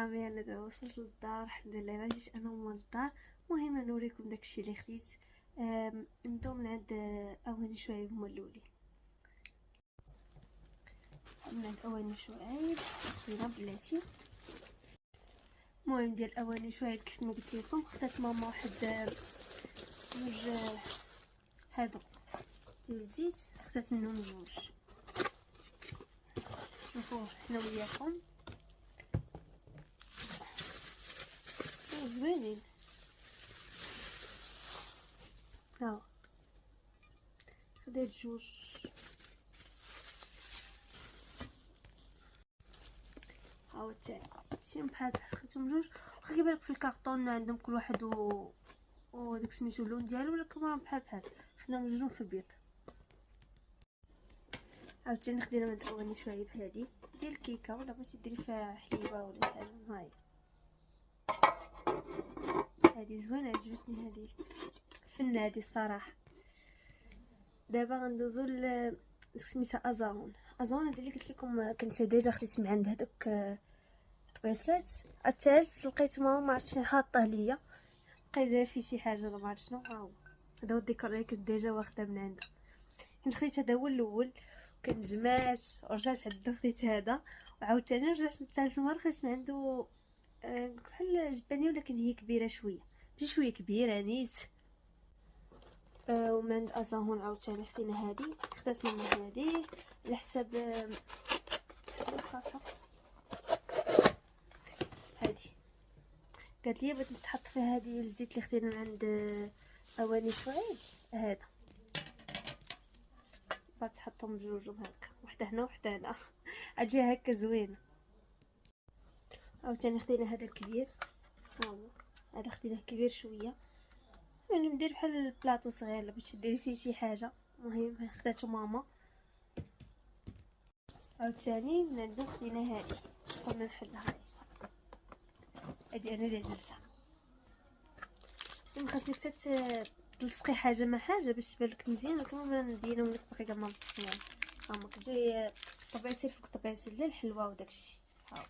صامي انا دابا وصلت للدار الحمد لله. راه جيت انا وما للدار. المهم نوريكم داكشي اللي خديت. نبداو من عند اواني شعيب مولولي. من عند اواني شعيب خدينا بلاتي. المهم ديال اواني شعيب كيف ما قلت لكم خدات ماما واحد جوج هادو ديال الزيت، خدات منهم جوج. شوفوا حنا وياكم زوينين. ها خديت جوج. هاو تاعي شي بحال خديتهم جوج. واخا كيبان في الكارطون عندهم كل واحد و داك سميتو اللون ديالو، ولكن راهم بحال خدنا جوج في البيض. عاوتاني خدينا من اواني شعيب هادي ديال الكيكه، ولا بغيتي ديري فيها حليبه ولا حاجه. هاي هادي زوينه عجبتني هادي فنه هادي الصراحه. دابا غندوزو سميتها ازاون هادي اللي قلت لكم كنت ديجا خديت من عند هذوك طبيسلات. الثالث لقيت ماما ما عرفت فين حاطه ليا، بقى داير فيه شي حاجه ولا ما عرفت شنو. ها هو هذا هو الديكور اللي كنت ديجا واخده من عنده. كنت خديت هذا هو الاول، كنت جمعت ورجعت عندو خديت هذا، وعاوتاني رجعت الثالث مره خديت من عنده بحال جباني، ولكن هي كبيره شويه، ماشي شويه كبيره نيت. ومن عند ازاهون عاوتاني خدينا هادي، خدات منها هادي على حساب الخاصه. هادي قالت لي بغيت نتحط فيها هادي الزيت اللي خدينا من عند اواني شعيب. هذا بغيت تحطهم بجوجهم هكا، وحده هنا وحده هنا اجي هكا زوينه. عاوتاني خدينا هذا الكبير. ها هو هذا خديناه كبير شويه، يعني ندير بحال البلاطو صغير باش ديري فيه شي حاجه. المهم خداتو ماما. عاوتاني من عندو خدينا هادي قلنا نحلها. هادي انا اللي عزلتها. خاصني حتى تلصقي حاجه مع حاجه باش تبانلك مزيان، ولكن ما نديرهم لك باقي كاع ما لصقناهم. هما كتجي طبيعتي فوق طبيعتي الحلوه وداكشي. ها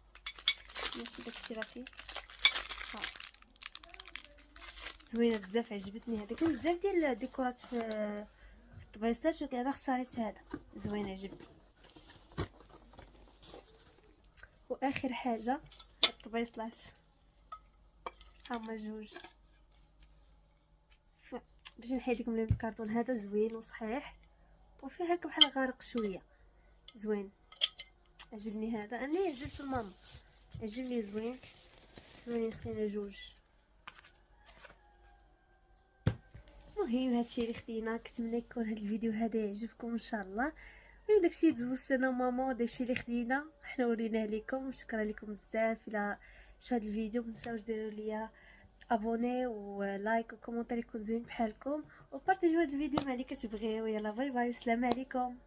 ماشي داكشي راه فيه. ها زوينه بزاف عجبتني. هذا كاين بزاف ديال الديكورات في الطبيصلات، ولكن انا اختاريت هذا زوين عجبني. واخر حاجه الطبيصلات هما جوج. باش نحيد لكم الكرتون، هذا زوين وصحيح وفيه هكا بحال غارق شويه، زوين عجبني. هذا انا عزلت لماما، عجبني زوين. خدينا جوج. المهم هادشي اللي خدينا. كنتمنى يكون هذا الفيديو هذا يعجبكم ان شاء الله. داكشي دوزت انا وماما وداكشي اللي خدينا حنا وريناه لكم. شكرا لكم بزاف. الى شفتوا هذا الفيديو ما تنساوش ديروا ليا ابوني ولايك وكومونتير يكون زوين بحالكم، وبارطاجيو هذا الفيديو مع اللي كتبغيو. يلا باي باي والسلام عليكم.